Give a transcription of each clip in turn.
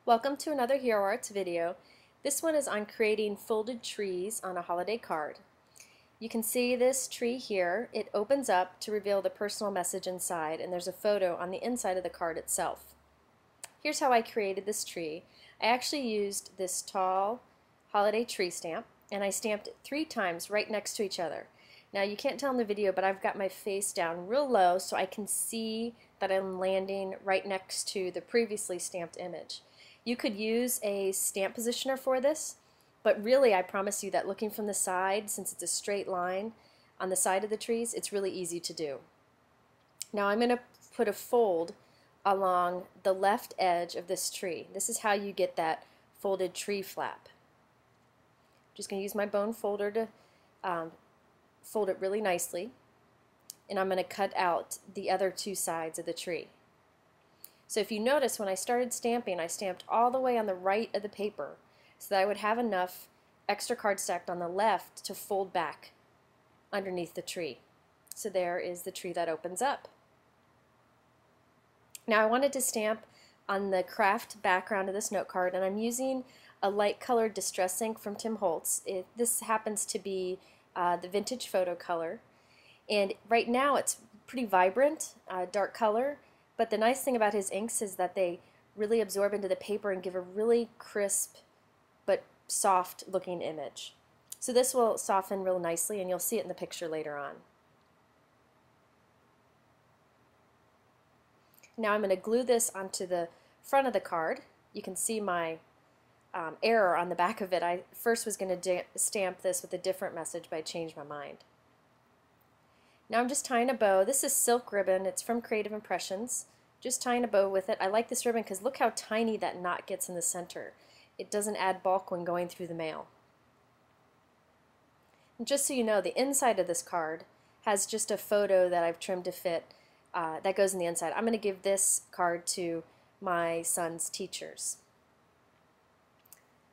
Welcome to another Hero Arts video. This one is on creating folded trees on a holiday card. You can see this tree here. It opens up to reveal the personal message inside, and there's a photo on the inside of the card itself. Here's how I created this tree. I actually used this tall holiday tree stamp, and I stamped it 3 times right next to each other. Now you can't tell in the video, but I've got my face down real low so I can see that I'm landing right next to the previously stamped image. You could use a stamp positioner for this, but really I promise you that looking from the side, since it's a straight line on the side of the trees, it's really easy to do. Now I'm going to put a fold along the left edge of this tree. This is how you get that folded tree flap. I'm just going to use my bone folder to fold it really nicely, and I'm going to cut out the other 2 sides of the tree. So if you notice, when I started stamping, I stamped all the way on the right of the paper so that I would have enough extra card stacked on the left to fold back underneath the tree. So there is the tree that opens up. Now I wanted to stamp on the craft background of this note card, and I'm using a light colored Distress ink from Tim Holtz. This happens to be the vintage photo color, and right now it's pretty vibrant, dark color. But the nice thing about his inks is that they really absorb into the paper and give a really crisp but soft looking image. So this will soften real nicely, and you'll see it in the picture later on. Now I'm going to glue this onto the front of the card. You can see my error on the back of it. I first was going to stamp this with a different message, but I changed my mind. Now I'm just tying a bow. This is silk ribbon. It's from Creative Impressions. Just tying a bow with it. I like this ribbon because look how tiny that knot gets in the center. It doesn't add bulk when going through the mail. And just so you know, the inside of this card has just a photo that I've trimmed to fit that goes in the inside. I'm going to give this card to my son's teachers.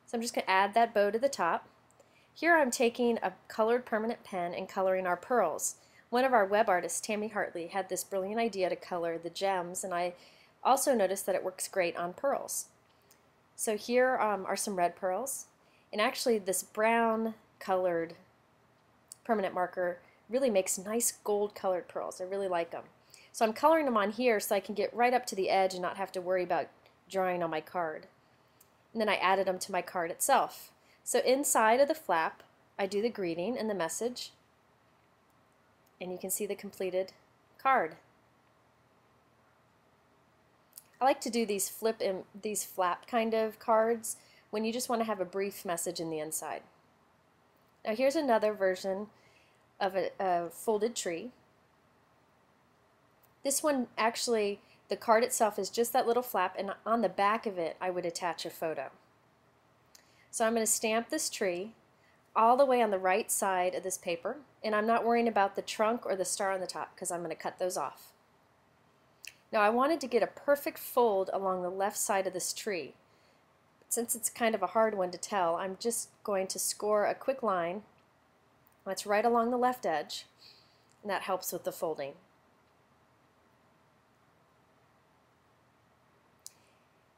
So I'm just going to add that bow to the top. Here I'm taking a colored permanent pen and coloring our pearls. One of our web artists, Tammy Hartley, had this brilliant idea to color the gems, and I also noticed that it works great on pearls. So here are some red pearls, and actually this brown colored permanent marker really makes nice gold colored pearls. I really like them. So I'm coloring them on here so I can get right up to the edge and not have to worry about drawing on my card. And then I added them to my card itself. So inside of the flap, I do the greeting and the message, and you can see the completed card. I like to do these flap kind of cards when you just want to have a brief message in the inside. Now here's another version of a folded tree. This one actually, the card itself is just that little flap, and on the back of it I would attach a photo. So I'm going to stamp this tree all the way on the right side of this paper, and I'm not worrying about the trunk or the star on the top because I'm going to cut those off. Now I wanted to get a perfect fold along the left side of this tree. Since it's kind of a hard one to tell, I'm just going to score a quick line that's right along the left edge, and that helps with the folding.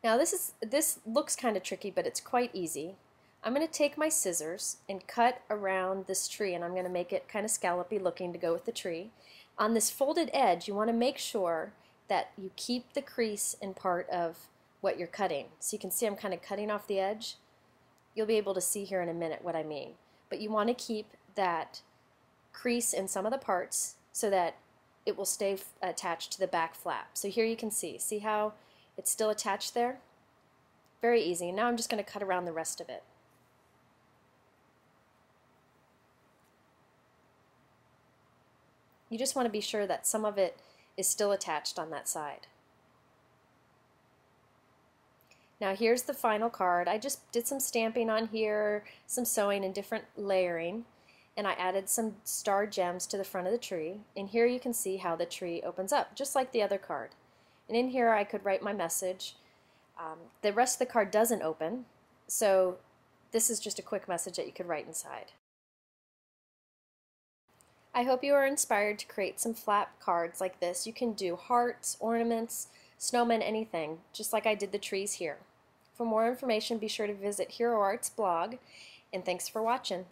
Now this looks kind of tricky, but it's quite easy. I'm going to take my scissors and cut around this tree, and I'm going to make it kind of scallopy looking to go with the tree. On this folded edge, you want to make sure that you keep the crease in part of what you're cutting. So you can see I'm kind of cutting off the edge. You'll be able to see here in a minute what I mean. But you want to keep that crease in some of the parts so that it will stay attached to the back flap. So here you can see how it's still attached there? Very easy. Now I'm just going to cut around the rest of it. You just want to be sure that some of it is still attached on that side. Now here's the final card. I just did some stamping on here, some sewing and different layering, and I added some star gems to the front of the tree. And here you can see how the tree opens up, just like the other card. And in here I could write my message. The rest of the card doesn't open, so this is just a quick message that you could write inside. I hope you are inspired to create some flap cards like this. You can do hearts, ornaments, snowmen, anything, just like I did the trees here. For more information, be sure to visit Hero Art's blog, and thanks for watching.